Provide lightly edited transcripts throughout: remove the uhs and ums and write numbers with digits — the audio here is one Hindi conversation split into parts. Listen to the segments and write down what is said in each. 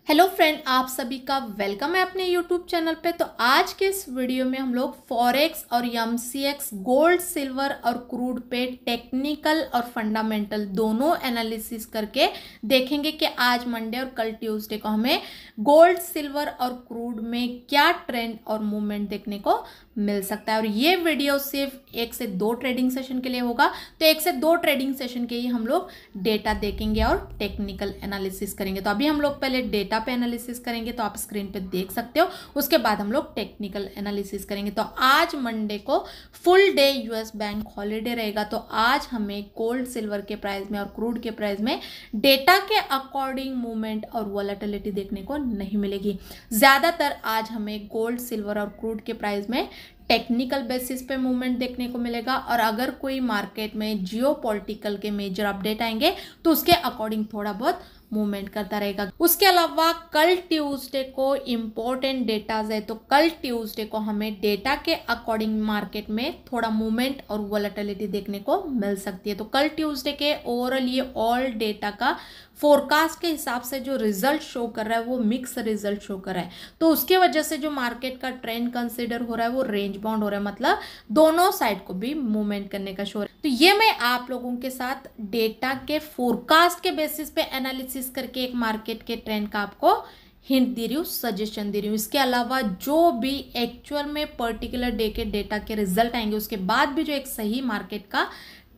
हेलो फ्रेंड, आप सभी का वेलकम है अपने यूट्यूब चैनल पे। तो आज के इस वीडियो में हम लोग फॉरेक्स और एमसीएक्स, गोल्ड सिल्वर और क्रूड पे टेक्निकल और फंडामेंटल दोनों एनालिसिस करके देखेंगे कि आज मंडे और कल ट्यूसडे को हमें गोल्ड सिल्वर और क्रूड में क्या ट्रेंड और मूवमेंट देखने को मिल सकता है। और ये वीडियो सिर्फ 1 से 2 ट्रेडिंग सेशन के लिए होगा, तो 1 से 2 ट्रेडिंग सेशन के ही हम लोग डेटा देखेंगे और टेक्निकल एनालिसिस करेंगे। तो अभी हम लोग पहले डेटा पे एनालिसिस करेंगे, तो आप स्क्रीन पे देख सकते हो। उसके बाद हम लोग टेक्निकल एनालिसिस करेंगे। तो आज मंडे को full day US bank holiday रहेगा, तो आज हमें गोल्ड सिल्वर के प्राइस में और क्रूड के प्राइस में डेटा के अकॉर्डिंग मूवमेंट और वॉलेटिलिटी देखने को नहीं मिलेगी। ज्यादातर आज हमें गोल्ड सिल्वर और क्रूड के प्राइस में टेक्निकल बेसिस पे मूवमेंट देखने को मिलेगा, और अगर कोई मार्केट में जियोपॉलिटिकल के मेजर अपडेट आएंगे तो उसके अकॉर्डिंग थोड़ा बहुत मूवमेंट करता रहेगा। उसके अलावा कल ट्यूसडे को इंपॉर्टेंट डेटाज है, तो कल ट्यूसडे को हमें डेटा के अकॉर्डिंग मार्केट में थोड़ा मूवमेंट और वॉलेटिलिटी देखने को मिल सकती है। तो कल ट्यूसडे के ओवरऑल ये ऑल डेटा का फोरकास्ट के हिसाब से जो रिजल्ट शो कर रहा है वो मिक्स रिजल्ट शो कर रहा है, तो उसके वजह से जो मार्केट का ट्रेंड कंसीडर हो रहा है वो रेंज बाउंड हो रहा है, मतलब दोनों साइड को भी मूवमेंट करने का शो है। तो ये मैं आप लोगों के साथ डेटा के फोरकास्ट के बेसिस पे एनालिसिस करके एक मार्केट के ट्रेंड का आपको हिंट दे रही हूँ, सजेशन दे रही हूँ। इसके अलावा जो भी एक्चुअल में पर्टिकुलर डे के डेटा के रिजल्ट आएंगे उसके बाद भी जो एक सही मार्केट का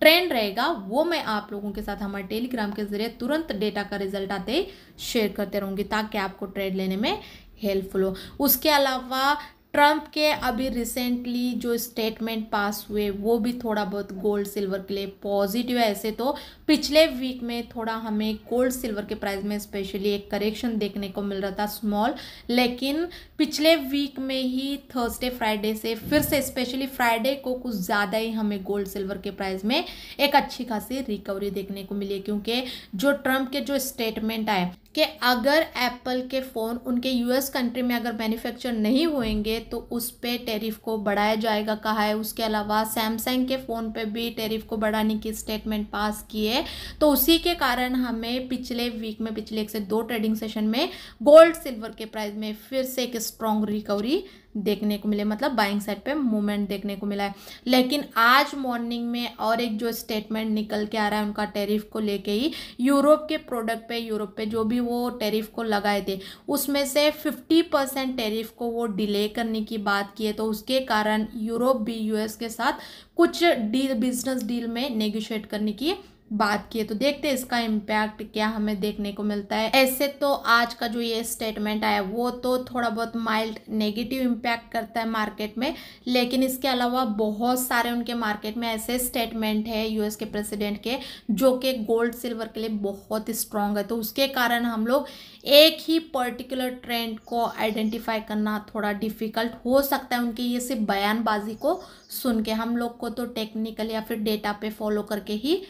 ट्रेंड रहेगा वो मैं आप लोगों के साथ हमारे टेलीग्राम के जरिए तुरंत डेटा का रिजल्ट आते ही शेयर करते रहूंगी, ताकि आपको ट्रेड लेने में हेल्पफुल हो। उसके अलावा ट्रंप के अभी रिसेंटली जो स्टेटमेंट पास हुए वो भी थोड़ा बहुत गोल्ड सिल्वर के लिए पॉजिटिव है। ऐसे तो पिछले वीक में थोड़ा हमें गोल्ड सिल्वर के प्राइस में स्पेशली एक करेक्शन देखने को मिल रहा था स्मॉल, लेकिन पिछले वीक में ही थर्सडे फ्राइडे से फिर से स्पेशली फ्राइडे को कुछ ज़्यादा ही हमें गोल्ड सिल्वर के प्राइस में एक अच्छी खासी रिकवरी देखने को मिली है, क्योंकि जो ट्रंप के जो स्टेटमेंट आए कि अगर एप्पल के फ़ोन उनके यूएस कंट्री में अगर मैन्युफैक्चर नहीं होंगे तो उस पे टैरिफ को बढ़ाया जाएगा कहा है। उसके अलावा सैमसंग के फ़ोन पे भी टैरिफ को बढ़ाने की स्टेटमेंट पास की है। तो उसी के कारण हमें पिछले वीक में पिछले 1 से 2 ट्रेडिंग सेशन में गोल्ड सिल्वर के प्राइस में फिर से एक स्ट्रॉन्ग रिकवरी देखने को मिले, मतलब बाइंग साइड पे मूवमेंट देखने को मिला है। लेकिन आज मॉर्निंग में और एक जो स्टेटमेंट निकल के आ रहा है उनका टैरिफ को लेके ही, यूरोप के प्रोडक्ट पे यूरोप पे जो भी वो टैरिफ को लगाए थे उसमें से 50% टैरिफ को वो डिले करने की बात की है। तो उसके कारण यूरोप भी यूएस के साथ कुछ डील, बिजनेस डील में नेगोशिएट करने की बात की है। तो देखते हैं इसका इम्पैक्ट क्या हमें देखने को मिलता है। ऐसे तो आज का जो ये स्टेटमेंट आया वो तो थोड़ा बहुत माइल्ड नेगेटिव इम्पैक्ट करता है मार्केट में, लेकिन इसके अलावा बहुत सारे उनके मार्केट में ऐसे स्टेटमेंट है यूएस के प्रेसिडेंट के जो कि गोल्ड सिल्वर के लिए बहुत स्ट्रांग है। तो उसके कारण हम लोग एक ही पर्टिकुलर ट्रेंड को आइडेंटिफाई करना थोड़ा डिफिकल्ट हो सकता है। उनके ये सिर्फ बयानबाजी को सुन के हम लोग को तो टेक्निकल या फिर डेटा पे फॉलो करके ही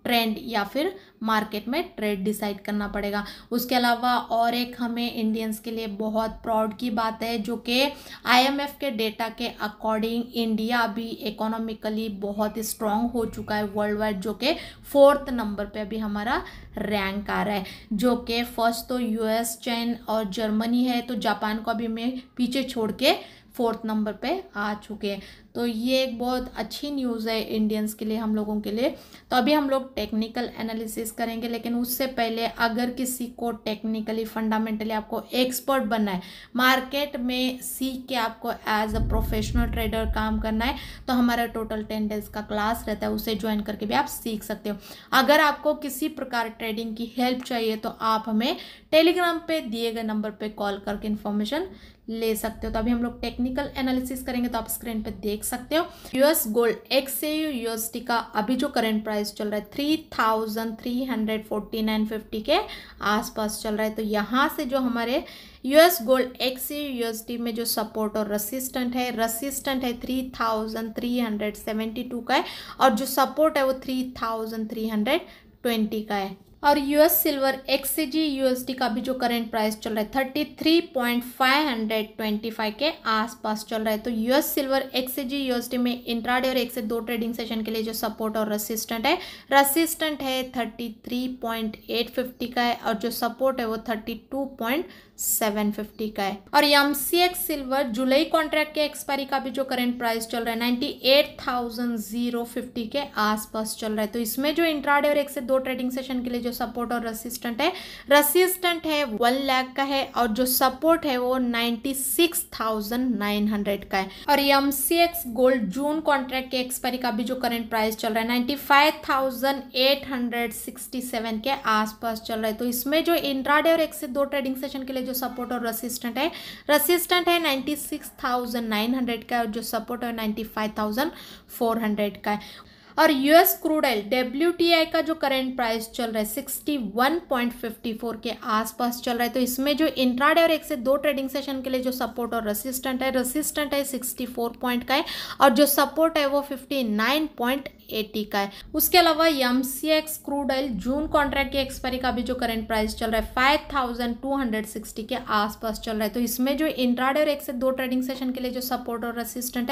ट्रेंड या फिर मार्केट में ट्रेड डिसाइड करना पड़ेगा। उसके अलावा और एक हमें इंडियंस के लिए बहुत प्राउड की बात है जो कि आईएमएफ के डेटा के अकॉर्डिंग इंडिया अभी इकोनॉमिकली बहुत स्ट्रांग हो चुका है वर्ल्ड वाइड, जो कि 4th नंबर पे अभी हमारा रैंक आ रहा है, जो कि फर्स्ट तो यूएस, चीन और जर्मनी है, तो जापान को अभी मैं पीछे छोड़ के 4th नंबर पे आ चुके हैं। तो ये एक बहुत अच्छी न्यूज़ है इंडियंस के लिए, हम लोगों के लिए। तो अभी हम लोग टेक्निकल एनालिसिस करेंगे, लेकिन उससे पहले अगर किसी को टेक्निकली फंडामेंटली आपको एक्सपर्ट बनना है, मार्केट में सीख के आपको एज अ प्रोफेशनल ट्रेडर काम करना है, तो हमारा टोटल 10 डेज का क्लास रहता है, उसे ज्वाइन करके भी आप सीख सकते हो। अगर आपको किसी प्रकार ट्रेडिंग की हेल्प चाहिए तो आप हमें टेलीग्राम पे दिए गए नंबर पे कॉल करके इन्फॉर्मेशन ले सकते हो। तो अभी हम लोग टेक्निकल एनालिसिस करेंगे, तो आप स्क्रीन पे देख सकते हो यूएस गोल्ड एक्सएयू यूएसडी का अभी जो करंट प्राइस चल रहा है 3349.50 के आसपास चल रहा है। तो यहाँ से जो हमारे यूएस गोल्ड एक्सएयू यूएसडी में जो सपोर्ट और रेसिस्टेंट है 3372 का है, और जो सपोर्ट है वो 3320 का है। और यूएस सिल्वर XCG USD का भी जो करंट प्राइस चल रहा है 33.525 के आसपास चल रहा है। तो यूएस सिल्वर XCG USD में इंट्राडे और 1 से 2 ट्रेडिंग सेशन के लिए जो सपोर्ट और रेसिस्टेंट है 33.850 का है और जो सपोर्ट है वो 32.750 का है। और MCX सिल्वर जुलाई कॉन्ट्रैक्ट के एक्सपायरी का भी जो करंट प्राइस चल रहा है 98,050 के आसपास चल रहा है। तो इसमें जो इंट्राडे और 1 से 2 ट्रेडिंग सेशन के लिए जो सपोर्ट और रेसिस्टेंट है 1 लाख का है और जो सपोर्ट है वो 96,900 का है। और MCX गोल्ड जून कॉन्ट्रैक्ट के एक्सपायरी का भी जो करंट प्राइस चल रहा है 95,867 के आसपास चल रहा है। तो इसमें जो इंट्राडे और 1 से 2 ट्रेडिंग सेशन के लिए जो सपोर्ट और रेसिस्टेंट है 96,900 का है और जो सपोर्ट है 95,400 का है। और यूएस क्रूड ऑयल WTI का जो करंट प्राइस चल रहा है 61.54 के आसपास चल रहा है। तो इसमें जो इंट्राडे और 1 से 2 ट्रेडिंग सेशन के लिए जो सपोर्ट और रेसिस्टेंट है 64 पॉइंट का है और जो सपोर्ट है वो 59.80 का है। उसके अलावा MCX क्रूड ऑयल जून कॉन्ट्रैक्ट के एक्सपायरी का भी जो करंट प्राइस चल रहा है 5,260 के आसपास चल रहा है। तो इसमें जो इंट्राडे और 1 से 2 ट्रेडिंग सेशन के लिए जो सपोर्ट और रेसिस्टेंट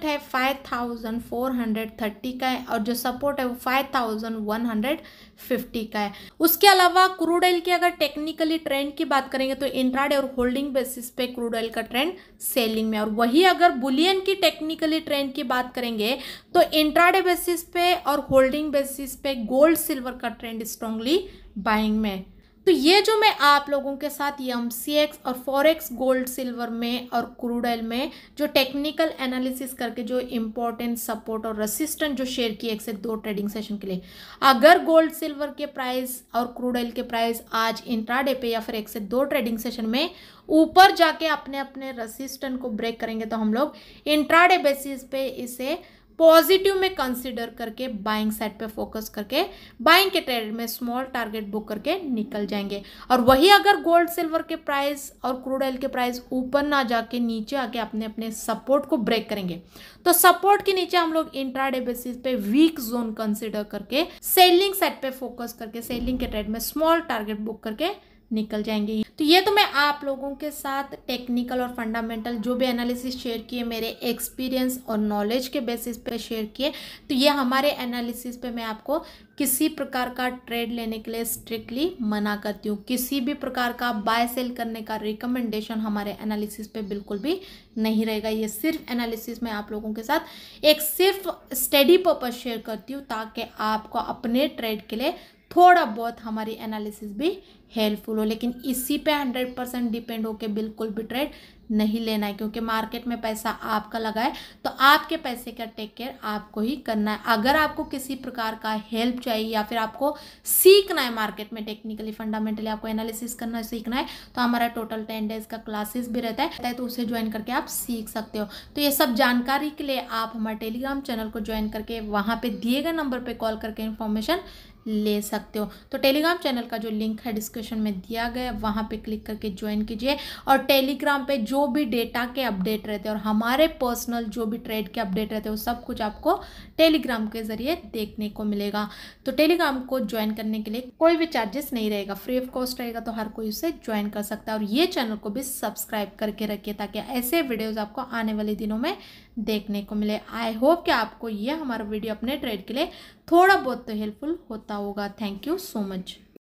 है 5,430 का है और जो सपोर्ट है वो 5,150 का है। उसके अलावा क्रूड ऑयल की अगर टेक्निकली ट्रेंड की बात करेंगे तो इंट्राडे और होल्डिंग बेसिस पे क्रूड ऑयल का ट्रेंड सेलिंग में, और वही अगर बुलियन की टेक्निकली ट्रेंड की बात करेंगे तो इंट्राडे बेसिस पे और होल्डिंग बेसिस पे गोल्ड सिल्वर का ट्रेंड स्ट्रांगली बाइंग में। तो ये जो मैं आप लोगों के साथ MCX और फॉरेक्स गोल्ड सिल्वर में और क्रूड ऑयल में जो टेक्निकल एनालिसिस करके जो इंपॉर्टेंट सपोर्ट और रेसिस्टेंट जो शेयर किए 1 से 2 ट्रेडिंग सेशन के लिए, अगर गोल्ड सिल्वर के प्राइस और क्रूड ऑयल के प्राइस आज इंट्राडे पे या फिर 1 से 2 ट्रेडिंग सेशन में ऊपर जाके अपने अपने रेसिस्टेंट को ब्रेक करेंगे तो हम लोग इंट्राडे बेसिस पे इसे पॉजिटिव में कंसीडर करके बाइंग साइड पे फोकस करके बाइंग के ट्रेड में स्मॉल टारगेट बुक करके निकल जाएंगे। और वही अगर गोल्ड सिल्वर के प्राइस और क्रूड ऑयल के प्राइस ऊपर ना जाके नीचे आके अपने अपने सपोर्ट को ब्रेक करेंगे तो सपोर्ट के नीचे हम लोग इंट्राडे बेसिस पे वीक जोन कंसीडर करके सेलिंग साइड पे फोकस करके सेलिंग के ट्रेड में स्मॉल टारगेट बुक करके निकल जाएंगे। तो ये तो मैं आप लोगों के साथ टेक्निकल और फंडामेंटल जो भी एनालिसिस शेयर किए मेरे एक्सपीरियंस और नॉलेज के बेसिस पे शेयर किए। तो ये हमारे एनालिसिस पे मैं आपको किसी प्रकार का ट्रेड लेने के लिए स्ट्रिक्टली मना करती हूँ। किसी भी प्रकार का बाय सेल करने का रिकमेंडेशन हमारे एनालिसिस पे बिल्कुल भी नहीं रहेगा। ये सिर्फ एनालिसिस मैं आप लोगों के साथ एक सिर्फ स्टडी पर्पस शेयर करती हूँ ताकि आपको अपने ट्रेड के लिए थोड़ा बहुत हमारी एनालिसिस भी हेल्पफुल हो, लेकिन इसी पे 100% डिपेंड होके बिल्कुल भी ट्रेड नहीं लेना है, क्योंकि मार्केट में पैसा आपका लगा है तो आपके पैसे का टेक केयर आपको ही करना है। अगर आपको किसी प्रकार का हेल्प चाहिए या फिर आपको सीखना है मार्केट में टेक्निकली फंडामेंटली आपको एनालिसिस करना है, सीखना है, तो हमारा टोटल 10 डेज का क्लासेस भी रहता है तो उसे ज्वाइन करके आप सीख सकते हो। तो ये सब जानकारी के लिए आप हमारे टेलीग्राम चैनल को ज्वाइन करके वहाँ पे दिए गए नंबर पर कॉल करके इन्फॉर्मेशन ले सकते हो। तो टेलीग्राम चैनल का जो लिंक है डिस्क्रिप्शन में दिया गया है वहाँ पे क्लिक करके ज्वाइन कीजिए। और टेलीग्राम पे जो भी डेटा के अपडेट रहते हैं और हमारे पर्सनल जो भी ट्रेड के अपडेट रहते हैं वो सब कुछ आपको टेलीग्राम के जरिए देखने को मिलेगा। तो टेलीग्राम को ज्वाइन करने के लिए कोई भी चार्जेस नहीं रहेगा, फ्री ऑफ कॉस्ट रहेगा, तो हर कोई उसे ज्वाइन कर सकता है। और ये चैनल को भी सब्सक्राइब करके रखिए ताकि ऐसे वीडियोज़ आपको आने वाले दिनों में देखने को मिले। आई होप कि आपको ये हमारा वीडियो अपने ट्रेड के लिए थोड़ा बहुत तो हेल्पफुल होता होगा। Thank you so much.